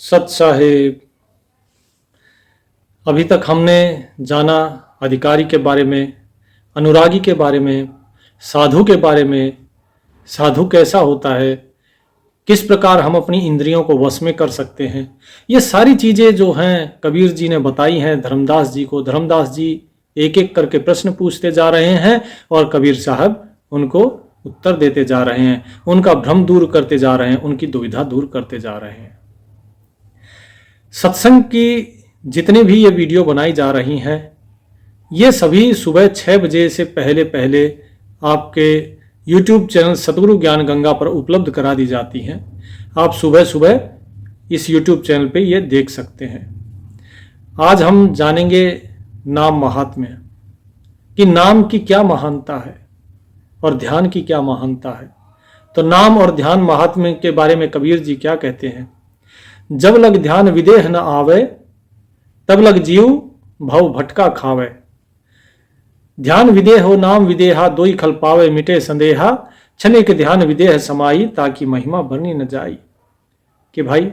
सत साहेब, अभी तक हमने जाना अधिकारी के बारे में, अनुरागी के बारे में, साधु के बारे में। साधु कैसा होता है, किस प्रकार हम अपनी इंद्रियों को वश में कर सकते हैं, ये सारी चीज़ें जो हैं कबीर जी ने बताई हैं धर्मदास जी को। धर्मदास जी एक एक करके प्रश्न पूछते जा रहे हैं और कबीर साहब उनको उत्तर देते जा रहे हैं, उनका भ्रम दूर करते जा रहे हैं, उनकी दुविधा दूर करते जा रहे हैं। सत्संग की जितनी भी ये वीडियो बनाई जा रही हैं, ये सभी सुबह 6 बजे से पहले पहले आपके YouTube चैनल सतगुरु ज्ञान गंगा पर उपलब्ध करा दी जाती हैं। आप सुबह सुबह इस YouTube चैनल पे ये देख सकते हैं। आज हम जानेंगे नाम महात्म्य, कि नाम की क्या महानता है और ध्यान की क्या महानता है। तो नाम और ध्यान महात्म्य के बारे में कबीर जी क्या कहते हैं। जब लग ध्यान विदेह न आवे, तब लग जीव भव भटका खावे। ध्यान विदेह हो नाम विदेहा, दोई खल पावे मिटे संदेहा। छनिक ध्यान विदेह समाई, ताकि महिमा बरनी न जाई। कि भाई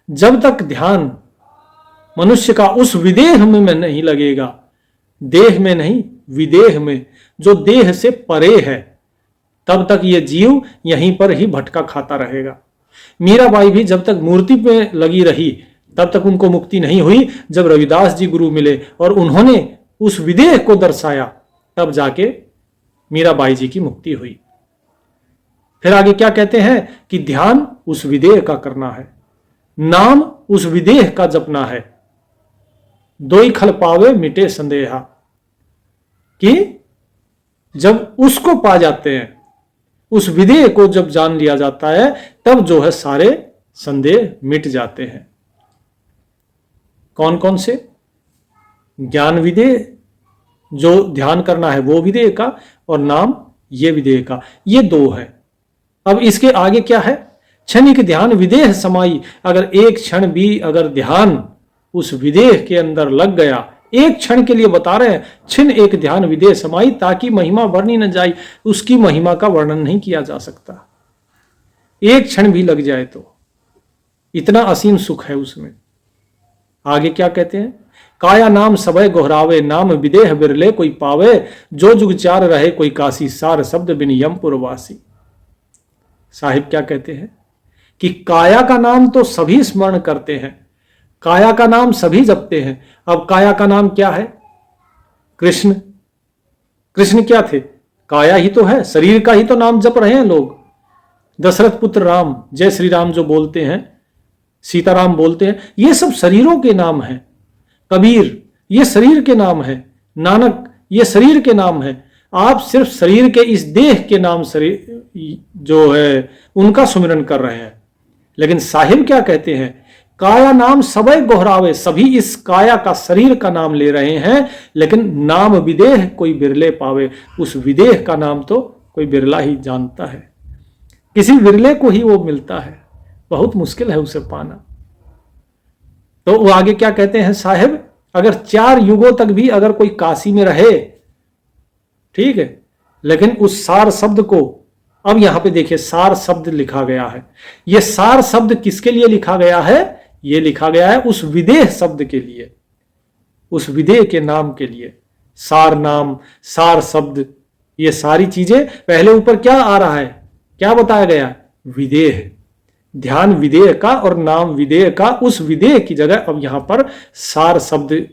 जब तक ध्यान मनुष्य का उस विदेह में नहीं लगेगा, देह में नहीं विदेह में, जो देह से परे है, तब तक ये जीव यहीं पर ही भटका खाता रहेगा। मीराबाई भी जब तक मूर्ति पे लगी रही तब तक उनको मुक्ति नहीं हुई। जब रविदास जी गुरु मिले और उन्होंने उस विदेह को दर्शाया, तब जाके मीराबाई जी की मुक्ति हुई। फिर आगे क्या कहते हैं कि ध्यान उस विदेह का करना है, नाम उस विदेह का जपना है। दोई खल पावे मिटे संदेहा, कि जब उसको पा जाते हैं, उस विदेह को जब जान लिया जाता है, तब जो है सारे संदेह मिट जाते हैं। कौन कौन से? ज्ञान विदेह, जो ध्यान करना है वो विदेह का, और नाम ये विदेह का, ये दो है। अब इसके आगे क्या है? क्षणिक ध्यान विदेह समाई। अगर एक क्षण भी अगर ध्यान उस विदेह के अंदर लग गया, एक क्षण के लिए बता रहे हैं, छिन एक ध्यान विदेह समाई, ताकि महिमा वर्णी न जाई। उसकी महिमा का वर्णन नहीं किया जा सकता। एक क्षण भी लग जाए तो इतना असीम सुख है उसमें। आगे क्या कहते हैं? काया नाम सबय गोहरावे, नाम विदेह बिरले कोई पावे। जो जुग चार रहे कोई काशी, सार शब्द बिन यमपुर वासी। साहिब क्या कहते हैं कि काया का नाम तो सभी स्मरण करते हैं, काया का नाम सभी जपते हैं। अब काया का नाम क्या है? कृष्ण। कृष्ण क्या थे? काया ही तो है, शरीर का ही तो नाम जप रहे हैं लोग। दशरथ पुत्र राम, जय श्री राम जो बोलते हैं, सीताराम बोलते हैं, ये सब शरीरों के नाम हैं। कबीर ये शरीर के नाम है, नानक ये शरीर के नाम है। आप सिर्फ शरीर के इस देह के नाम शरीर जो है उनका सुमिरन कर रहे हैं। लेकिन साहिब क्या कहते हैं? काया नाम सबय गोहरावे, सभी इस काया का शरीर का नाम ले रहे हैं, लेकिन नाम विदेह कोई बिरले पावे। उस विदेह का नाम तो कोई बिरला ही जानता है, किसी बिरले को ही वो मिलता है, बहुत मुश्किल है उसे पाना। तो वो आगे क्या कहते हैं साहिब? अगर 4 युगों तक भी अगर कोई काशी में रहे, ठीक है, लेकिन उस सार शब्द को, अब यहां पे देखिए सार शब्द लिखा गया है। यह सार शब्द किसके लिए लिखा गया है? यह लिखा गया है उस विदेह शब्द के लिए, उस विदेह के नाम के लिए। सार नाम, सार शब्द, ये सारी चीजें। पहले ऊपर क्या आ रहा है, क्या बताया गया? विदेह। ध्यान विदेह का और नाम विदेह का। उस विदेह की जगह अब यहां पर सार शब्द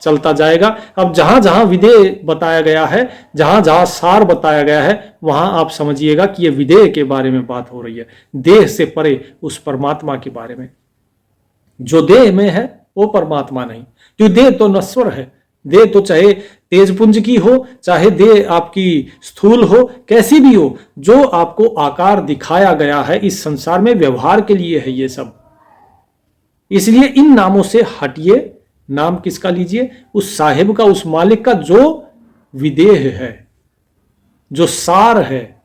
चलता जाएगा। अब जहां जहां विदेह बताया गया है, जहां जहां सार बताया गया है, वहां आप समझिएगा कि यह विदेह के बारे में बात हो रही है, देह से परे उस परमात्मा के बारे में। जो देह में है वो परमात्मा नहीं, क्योंकि देह तो नश्वर है। देह तो चाहे तेजपुंज की हो, चाहे देह आपकी स्थूल हो, कैसी भी हो, जो आपको आकार दिखाया गया है इस संसार में व्यवहार के लिए है ये सब। इसलिए इन नामों से हटिए। नाम किसका लीजिए? उस साहिब का, उस मालिक का जो विदेह है, जो सार है,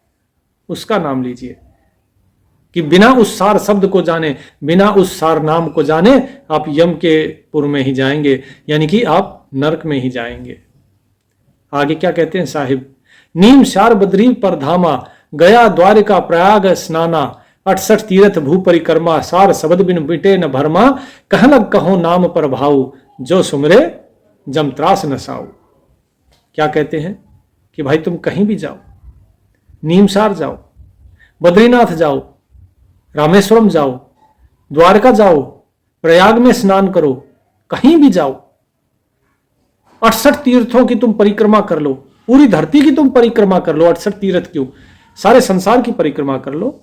उसका नाम लीजिए। कि बिना उस सार शब्द को जाने, बिना उस सार नाम को जाने, आप यम के पुर में ही जाएंगे, यानी कि आप नरक में ही जाएंगे। आगे क्या कहते हैं साहिब? नीम शार बद्री पर धामा, गया द्वारिका प्रयाग स्नाना। 68 तीरथ भू परिक्रमा, सार शब्द बिन मिटे न भरमा, कह लग कहो नाम पर भाऊ, जो सुमरे जम त्रास न साऊ। क्या कहते हैं कि भाई तुम कहीं भी जाओ, नीमसार जाओ, बद्रीनाथ जाओ, रामेश्वरम जाओ, द्वारका जाओ, प्रयाग में स्नान करो, कहीं भी जाओ, 68 तीर्थों की तुम परिक्रमा कर लो, पूरी धरती की तुम परिक्रमा कर लो, 68 तीर्थ क्यों, सारे संसार की परिक्रमा कर लो,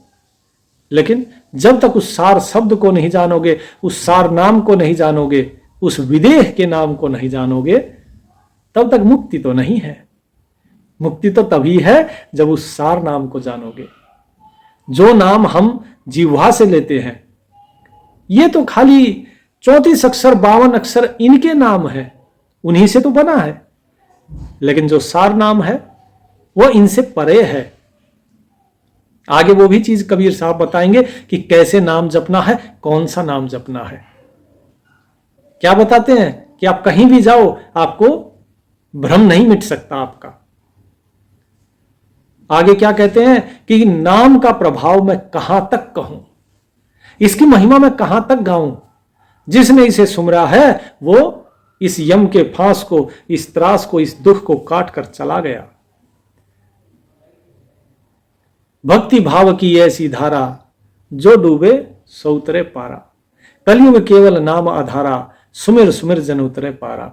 लेकिन जब तक उस सार शब्द को नहीं जानोगे, उस सार नाम को नहीं जानोगे, उस विदेह के नाम को नहीं जानोगे, तब तक मुक्ति तो नहीं है। मुक्ति तो तभी है जब उस सार नाम को जानोगे। जो नाम हम जिह्वा से लेते हैं, ये तो खाली 34 अक्षर 52 अक्षर इनके नाम है, उन्हीं से तो बना है, लेकिन जो सार नाम है वो इनसे परे है। आगे वो भी चीज कबीर साहब बताएंगे कि कैसे नाम जपना है, कौन सा नाम जपना है। क्या बताते हैं कि आप कहीं भी जाओ, आपको भ्रम नहीं मिट सकता आपका। आगे क्या कहते हैं कि नाम का प्रभाव मैं कहां तक कहूं, इसकी महिमा मैं कहां तक गाऊं। जिसने इसे सुमरा है वो इस यम के फांस को, इस त्रास को, इस दुख को काट कर चला गया। भक्ति भाव की ऐसी धारा, जो डूबे सो उतरे पारा। कलयुग केवल नाम आधारा, सुमिर सुमिर जन उतरे पारा।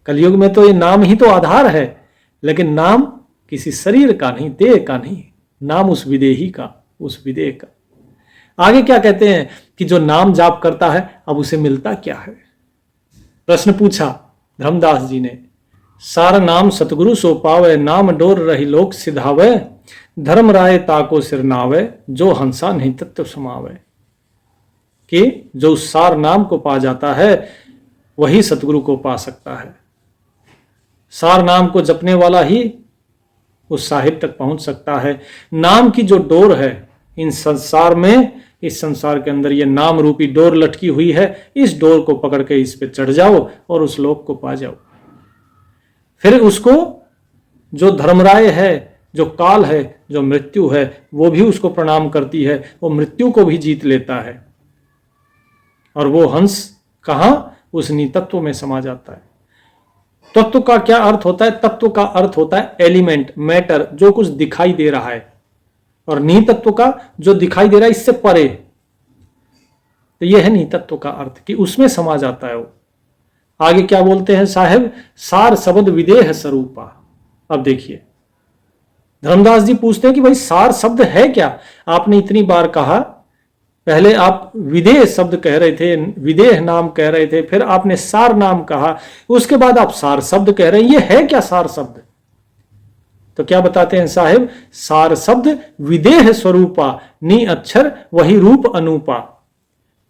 कलयुग में तो ये नाम ही तो आधार है, लेकिन नाम किसी शरीर का नहीं, देह का नहीं, नाम उस विदेही का, उस विदेह का। आगे क्या कहते हैं कि जो नाम जाप करता है अब उसे मिलता क्या है। प्रश्न पूछा धर्मदास जी ने, सार नाम सतगुरु सो पावे, नाम डोर रही लोक सिधावे, धर्म राय ताको सिर नावे, जो हंसा नहीं तत्व समावे। कि जो उस सार नाम को पा जाता है वही सतगुरु को पा सकता है। सार नाम को जपने वाला ही उस साहिब तक पहुंच सकता है। नाम की जो डोर है इन संसार में, इस संसार के अंदर ये नाम रूपी डोर लटकी हुई है, इस डोर को पकड़ के इस पे चढ़ जाओ और उस लोक को पा जाओ। फिर उसको जो धर्मराय है, जो काल है, जो मृत्यु है, वो भी उसको प्रणाम करती है, वो मृत्यु को भी जीत लेता है और वो हंस कहां, उस नितत्व में समा जाता है। तत्व का क्या अर्थ होता है? तत्व का अर्थ होता है एलिमेंट, मैटर, जो कुछ दिखाई दे रहा है, और नितत्व का जो दिखाई दे रहा है इससे परे। तो यह है नितत्व का अर्थ कि उसमें समा जाता है वो। आगे क्या बोलते हैं साहब, सार शब्द विदेह स्वरूपा। अब देखिए धर्मदास जी पूछते हैं कि भाई सार शब्द है क्या? आपने इतनी बार कहा, पहले आप विदेह शब्द कह रहे थे, विदेह नाम कह रहे थे, फिर आपने सार नाम कहा, उसके बाद आप सार शब्द कह रहे हैं, ये है क्या सार शब्द? तो क्या बताते हैं साहिब, सार शब्द विदेह स्वरूपा, नी अक्षर वही रूप अनूपा,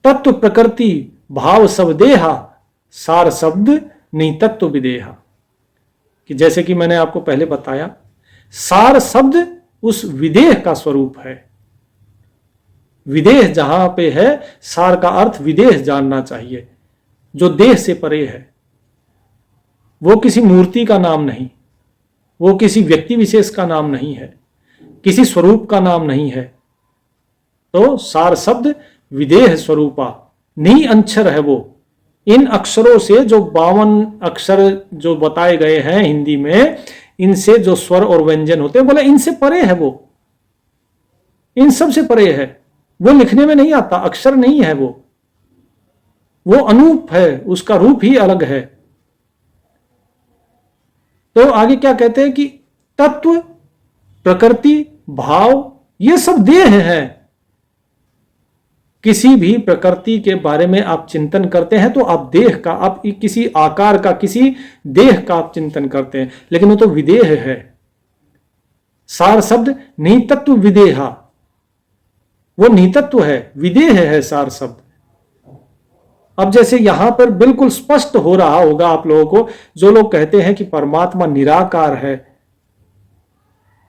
तत्व प्रकृति भाव सब देहा, सार शब्द नी तत्व विदेहा। कि जैसे कि मैंने आपको पहले बताया, सार शब्द उस विदेह का स्वरूप है। विदेह जहां पे है, सार का अर्थ विदेह जानना चाहिए, जो देह से परे है। वो किसी मूर्ति का नाम नहीं, वो किसी व्यक्ति विशेष का नाम नहीं है, किसी स्वरूप का नाम नहीं है। तो सार शब्द विदेह स्वरूपा, नी अक्षर है वो। इन अक्षरों से जो 52 अक्षर जो बताए गए हैं हिंदी में, इनसे जो स्वर और व्यंजन होते हैं, बोले इनसे परे है वो, इन सब से परे है। वो लिखने में नहीं आता, अक्षर नहीं है वो अनूप है, उसका रूप ही अलग है। तो आगे क्या कहते हैं कि तत्व प्रकृति भाव ये सब देह है। किसी भी प्रकृति के बारे में आप चिंतन करते हैं तो आप देह का, आप किसी आकार का, किसी देह का आप चिंतन करते हैं, लेकिन वो तो विदेह है। सार शब्द नितत्व विदेहा, वो नितत्व है, विदेह है सार शब्द। अब जैसे यहां पर बिल्कुल स्पष्ट हो रहा होगा आप लोगों को, जो लोग कहते हैं कि परमात्मा निराकार है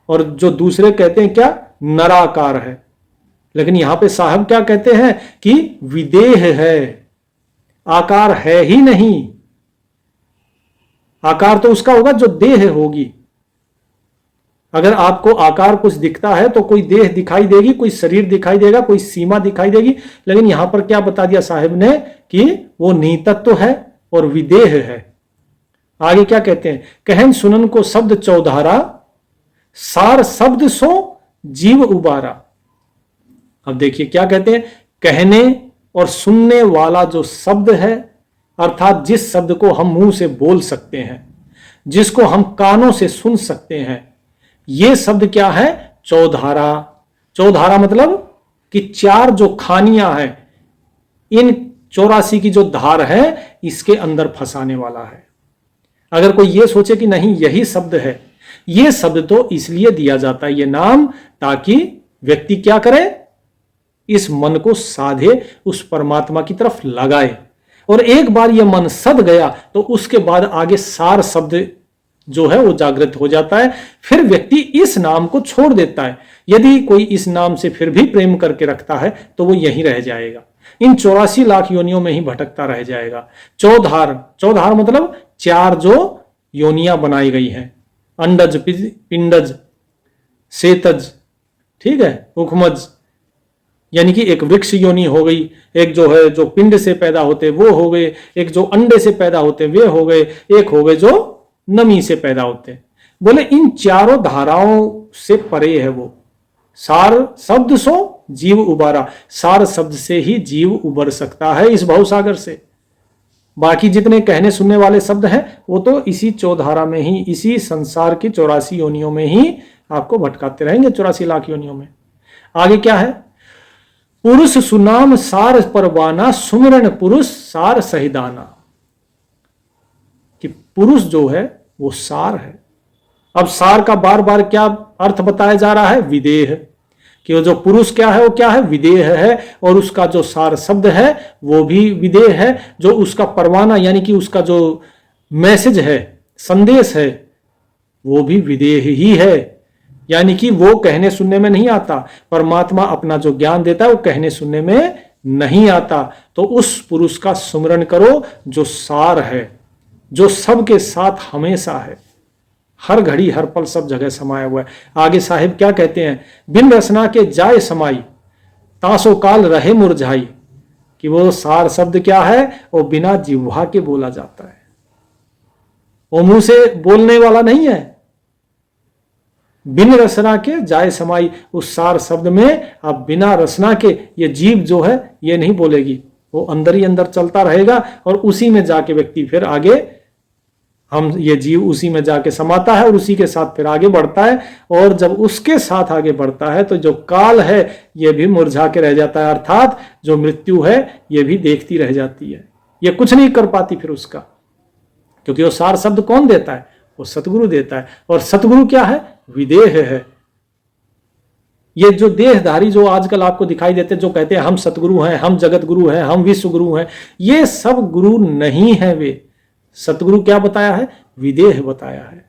और जो दूसरे कहते हैं क्या, नराकार है, लेकिन यहां पे साहब क्या कहते हैं कि विदेह है, आकार है ही नहीं। आकार तो उसका होगा जो देह होगी। अगर आपको आकार कुछ दिखता है तो कोई देह दिखाई देगी, कोई शरीर दिखाई देगा, कोई सीमा दिखाई देगी, लेकिन यहां पर क्या बता दिया साहिब ने कि वो नितत्व है और विदेह है। आगे क्या कहते हैं, कहन सुनन को शब्द चौधारा, सार शब्द सो जीव उबारा। अब देखिए क्या कहते हैं, कहने और सुनने वाला जो शब्द है, अर्थात जिस शब्द को हम मुंह से बोल सकते हैं, जिसको हम कानों से सुन सकते हैं, ये शब्द क्या है, चौधारा। चौधारा मतलब कि चार जो खानियां हैं, इन 84 की जो धार है इसके अंदर फंसाने वाला है। अगर कोई ये सोचे कि नहीं यही शब्द है, ये शब्द तो इसलिए दिया जाता है ये नाम, ताकि व्यक्ति क्या करे, इस मन को साधे, उस परमात्मा की तरफ लगाए, और एक बार ये मन सद गया तो उसके बाद आगे सार शब्द जो है वो जागृत हो जाता है। फिर व्यक्ति इस नाम को छोड़ देता है। यदि कोई इस नाम से फिर भी प्रेम करके रखता है तो वो यहीं रह जाएगा, इन 84 लाख योनियों में ही भटकता रह जाएगा। चौधार, चौधार मतलब चार जो योनियां बनाई गई हैं, अंडज, पिंडज, सेतज, ठीक है, उखमज, यानी कि एक वृक्ष योनि हो गई, एक जो है जो पिंड से पैदा होते वो हो गए, एक जो अंडे से पैदा होते वे हो गए, एक हो गए जो नमी से पैदा होते हैं। बोले इन चारों धाराओं से परे है वो। सार शब्द सो जीव उबारा, सार शब्द से ही जीव उबर सकता है इस भवसागर से। बाकी जितने कहने सुनने वाले शब्द हैं वो तो इसी चौधारा में ही, इसी संसार की 84 योनियों में ही आपको भटकाते रहेंगे, 84 लाख योनियों में। आगे क्या है, पुरुष सुनाम सार परवाना, सुमरण पुरुष सार सहिदाना। कि पुरुष जो है वो सार है। अब सार का बार बार क्या अर्थ बताया जा रहा है, विदेह, कि वो जो पुरुष क्या है वो क्या है, विदेह है, और उसका जो सार शब्द है वो भी विदेह है, जो उसका परवाना यानी कि उसका जो मैसेज है, संदेश है, वो भी विदेह ही है। यानी कि वो कहने सुनने में नहीं आता, परमात्मा अपना जो ज्ञान देता है वो कहने सुनने में नहीं आता। तो उस पुरुष का सुमरण करो जो सार है, जो सबके साथ हमेशा है, हर घड़ी हर पल सब जगह समाया हुआ है। आगे साहिब क्या कहते हैं, बिन रसना के जाए समाई, तासो काल रहे मुरझाई। कि वो सार शब्द क्या है, वो बिना जिह्वा के बोला जाता है, वो मुंह से बोलने वाला नहीं है। बिन रसना के जाए समाई, उस सार शब्द में आप बिना रसना के, ये जीव जो है ये नहीं बोलेगी, वो अंदर ही अंदर चलता रहेगा, और उसी में जाके व्यक्ति फिर आगे, हम ये जीव उसी में जाके समाता है और उसी के साथ फिर आगे बढ़ता है। और जब उसके साथ आगे बढ़ता है तो जो काल है ये भी मुरझा के रह जाता है, अर्थात जो मृत्यु है ये भी देखती रह जाती है, ये कुछ नहीं कर पाती फिर उसका, क्योंकि वो सार शब्द कौन देता है, वो सतगुरु देता है। और सतगुरु क्या है, विदेह है। ये जो देहधारी जो आजकल आपको दिखाई देते, जो कहते हैं हम सतगुरु हैं, हम जगत गुरु हैं, हम विश्व गुरु हैं, ये सब गुरु नहीं है। वे सतगुरु क्या बताया है, विदेह बताया है।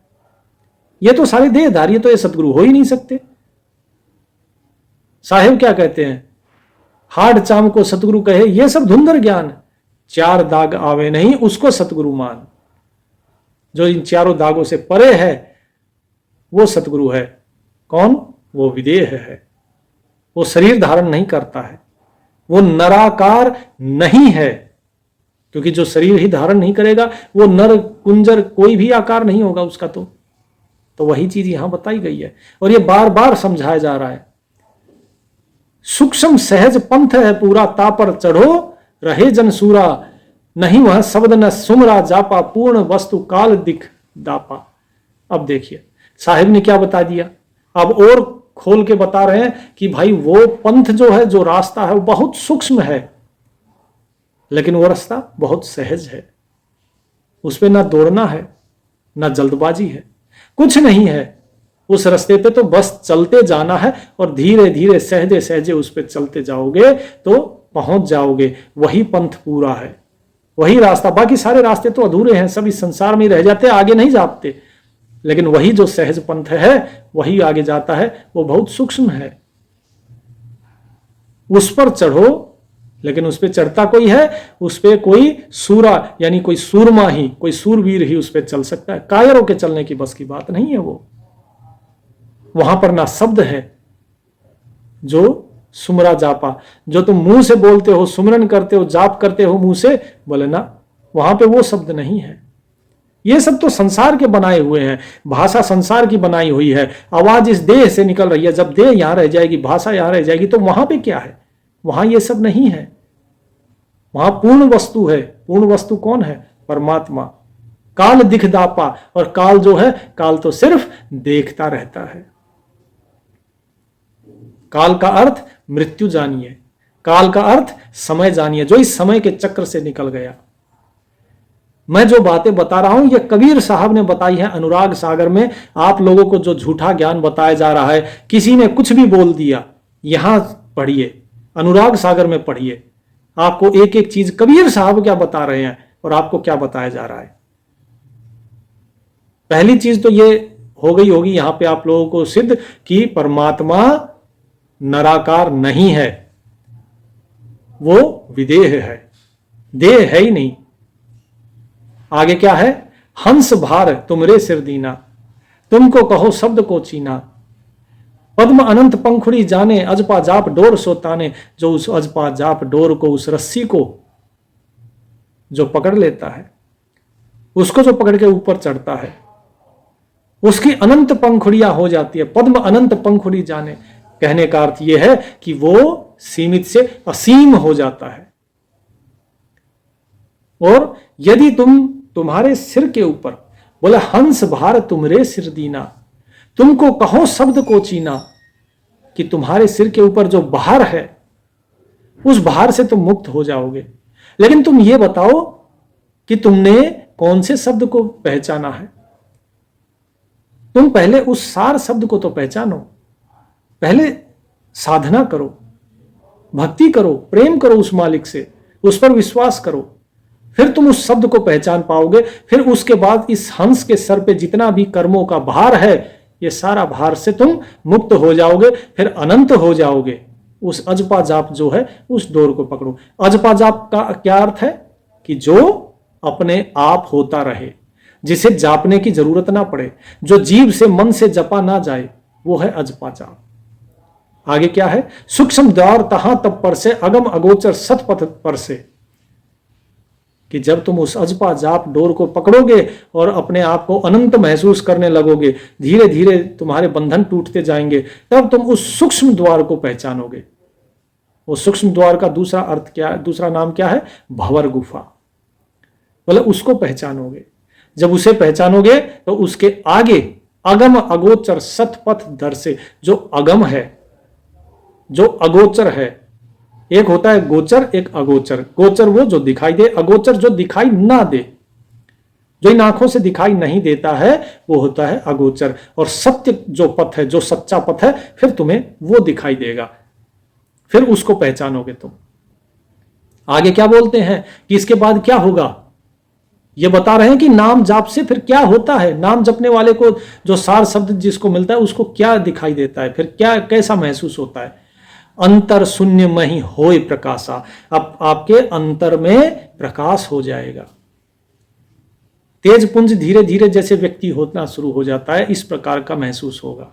ये तो सारे देहधारी, तो ये सतगुरु हो ही नहीं सकते। साहिब क्या कहते हैं, हाड चाम को सतगुरु कहे, ये सब धुंधर ज्ञान, चार दाग आवे नहीं उसको सतगुरु मान। जो इन चारों दागों से परे है वो सतगुरु है। कौन, वो विदेह है, वो शरीर धारण नहीं करता है, वो नराकार नहीं है, क्योंकि जो शरीर ही धारण नहीं करेगा वो नर कुंजर कोई भी आकार नहीं होगा उसका। तो वही चीज यहां बताई गई है और ये बार बार समझाया जा रहा है। सूक्ष्म सहज पंथ है पूरा, तापर चढ़ो रहे जनसूरा, नहीं वह शब्द न सुमरा जापा, पूर्ण वस्तु काल दिख दापा। अब देखिए साहिब ने क्या बता दिया, अब और खोल के बता रहे हैं कि भाई वो पंथ जो है, जो रास्ता है वो बहुत सूक्ष्म है, लेकिन वो रास्ता बहुत सहज है। उस पर ना दौड़ना है ना जल्दबाजी है, कुछ नहीं है। उस रास्ते पे तो बस चलते जाना है और धीरे धीरे सहजे सहजे उस पर चलते जाओगे तो पहुंच जाओगे। वही पंथ पूरा है, वही रास्ता। बाकी सारे रास्ते तो अधूरे हैं, सब इस संसार में रहते जाते, आगे नहीं जाते। लेकिन वही जो सहज पंथ है वही आगे जाता है, वो बहुत सूक्ष्म है। उस पर चढ़ो, लेकिन उस पर चढ़ता कोई है, उस पर कोई सूरा यानी कोई सूरमा ही, कोई सूरवीर ही उस पर चल सकता है। कायरों के चलने की बस की बात नहीं है वो। वहां पर ना शब्द है जो सुमरा जापा, जो तुम मुंह से बोलते हो, सुमरन करते हो, जाप करते हो मुंह से, बोले ना वहां पे वो शब्द नहीं है। ये सब तो संसार के बनाए हुए हैं, भाषा संसार की बनाई हुई है, आवाज इस देह से निकल रही है, जब देह यहां रह जाएगी, भाषा यहां रह जाएगी, तो वहां पे क्या है? वहां ये सब नहीं है। वहां पूर्ण वस्तु है। पूर्ण वस्तु कौन है? परमात्मा। काल दिख दापा, और काल जो है, काल तो सिर्फ देखता रहता है। काल का अर्थ मृत्यु जानिए, काल का अर्थ समय जानिए, जो इस समय के चक्र से निकल गया। मैं जो बातें बता रहा हूं ये कबीर साहब ने बताई है अनुराग सागर में। आप लोगों को जो झूठा ज्ञान बताया जा रहा है, किसी ने कुछ भी बोल दिया, यहां पढ़िए, अनुराग सागर में पढ़िए, आपको एक एक चीज कबीर साहब क्या बता रहे हैं और आपको क्या बताया जा रहा है। पहली चीज तो ये हो गई होगी यहां पे आप लोगों को सिद्ध कि परमात्मा नराकार नहीं है, वो विदेह है, देह है ही नहीं। आगे क्या है? हंस भार तुमरे सिर दीना, तुमको कहो शब्द को चीना, पद्म अनंत पंखुड़ी जाने, अजपा जाप डोर सोताने, जो उस अजपा जाप डोर को, उस रस्सी को जो पकड़ लेता है, उसको जो पकड़ के ऊपर चढ़ता है, उसकी अनंत पंखुड़ियां हो जाती है। पद्म अनंत पंखुड़ी जाने, कहने का अर्थ यह है कि वो सीमित से असीम हो जाता है। और यदि तुम्हारे सिर के ऊपर, बोले हंस भार तुमरे सिर दीना, तुमको कहो शब्द को चीना, कि तुम्हारे सिर के ऊपर जो भार है, उस भार से तुम मुक्त हो जाओगे। लेकिन तुम ये बताओ कि तुमने कौन से शब्द को पहचाना है? तुम पहले उस सार शब्द को तो पहचानो, पहले साधना करो, भक्ति करो, प्रेम करो उस मालिक से, उस पर विश्वास करो, फिर तुम उस शब्द को पहचान पाओगे। फिर उसके बाद इस हंस के सर पे जितना भी कर्मों का भार है, ये सारा भार से तुम मुक्त हो जाओगे, फिर अनंत हो जाओगे। उस अजपा जाप जो है, उस डोर को पकड़ो। अजपा जाप का क्या अर्थ है? कि जो अपने आप होता रहे, जिसे जापने की जरूरत ना पड़े, जो जीव से मन से जपा ना जाए, वो है अजपा जाप। आगे क्या है? सूक्ष्म द्वार तहां तब पर से, अगम अगोचर सतपथ पर से, कि जब तुम उस अजपा जाप डोर को पकड़ोगे और अपने आप को अनंत महसूस करने लगोगे, धीरे धीरे तुम्हारे बंधन टूटते जाएंगे, तब तुम उस सूक्ष्म द्वार को पहचानोगे। वो सूक्ष्म द्वार का दूसरा अर्थ क्या है? दूसरा नाम क्या है? भंवर गुफा। बोले उसको पहचानोगे। जब उसे पहचानोगे तो उसके आगे अगम अगोचर सतपथ दर से, जो अगम है, जो अगोचर है, एक होता है गोचर, एक अगोचर। गोचर वो जो दिखाई दे, अगोचर जो दिखाई ना दे, जो इन आंखों से दिखाई नहीं देता है, वो होता है अगोचर। और सत्य जो पथ है, जो सच्चा पथ है, फिर तुम्हें वो दिखाई देगा, फिर उसको पहचानोगे तुम। आगे क्या बोलते हैं कि इसके बाद क्या होगा? ये बता रहे हैं कि नाम जाप से फिर क्या होता है। नाम जपने वाले को जो सार शब्द जिसको मिलता है, उसको क्या दिखाई देता है, फिर क्या कैसा महसूस होता है? अंतर शून्य मही होय प्रकाशा, अब आपके अंतर में प्रकाश हो जाएगा। तेज पुंज धीरे धीरे जैसे व्यक्ति होना शुरू हो जाता है, इस प्रकार का महसूस होगा।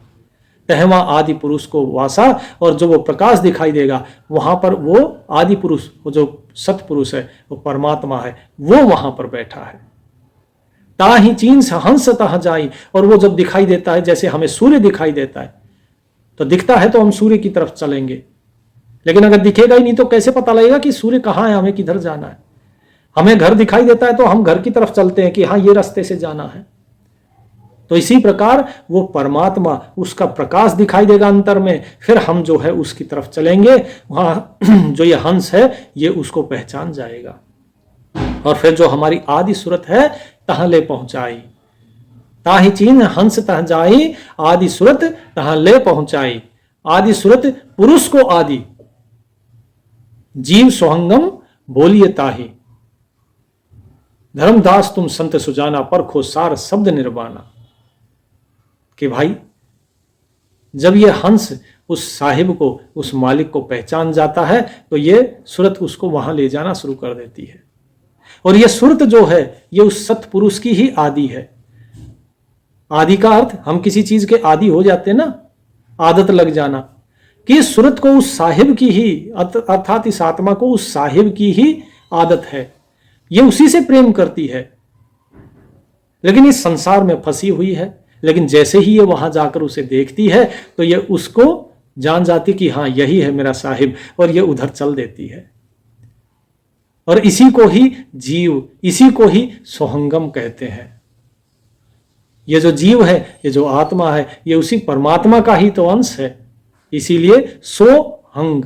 तहवा आदि पुरुष को वासा, और जो वो प्रकाश दिखाई देगा, वहां पर वो आदि पुरुष, वो जो सतपुरुष है, वो परमात्मा है, वो वहां पर बैठा है। ताहि चीन से हंस तह जाई, और वो जब दिखाई देता है, जैसे हमें सूर्य दिखाई देता है, तो दिखता है तो हम सूर्य की तरफ चलेंगे, लेकिन अगर दिखेगा ही नहीं तो कैसे पता लगेगा कि सूर्य कहाँ है, हमें किधर जाना है? हमें घर दिखाई देता है तो हम घर की तरफ चलते हैं कि हाँ ये रास्ते से जाना है। तो इसी प्रकार वो परमात्मा, उसका प्रकाश दिखाई देगा अंतर में, फिर हम जो है उसकी तरफ चलेंगे। वहां जो ये हंस है, ये उसको पहचान जाएगा, और फिर जो हमारी आदि सूरत है, तहां ले पहुंचाई। ताहि चीन हंस तह जाई, आदि सूरत तहां ले पहुंचाई। आदि सूरत पुरुष को आदि, जीव सोहंगम बोलिए ताहि। धर्मदास तुम संत सुजाना, परखो सार शब्द निर्वाणा। कि भाई जब ये हंस उस साहिब को, उस मालिक को पहचान जाता है, तो ये सूरत उसको वहां ले जाना शुरू कर देती है। और ये सूरत जो है, ये उस सतपुरुष की ही आदि है। आदि का अर्थ, हम किसी चीज के आदि हो जाते हैं ना, आदत लग जाना कि इस सूरत को उस साहिब की ही, अर्थात इस आत्मा को उस साहिब की ही आदत है, ये उसी से प्रेम करती है, लेकिन इस संसार में फंसी हुई है। लेकिन जैसे ही ये वहां जाकर उसे देखती है तो ये उसको जान जाती कि हाँ यही है मेरा साहिब, और ये उधर चल देती है। और इसी को ही जीव, इसी को ही सोहंगम कहते हैं। ये जो जीव है, ये जो आत्मा है, ये उसी परमात्मा का ही तो अंश है, इसीलिए सोहंग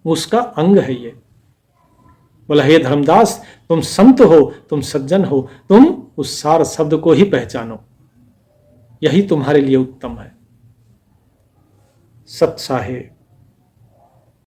उसका अंग है। ये बोला, हे धर्मदास, तुम संत हो, तुम सज्जन हो, तुम उस सार शब्द को ही पहचानो, यही तुम्हारे लिए उत्तम है। सत साहेब।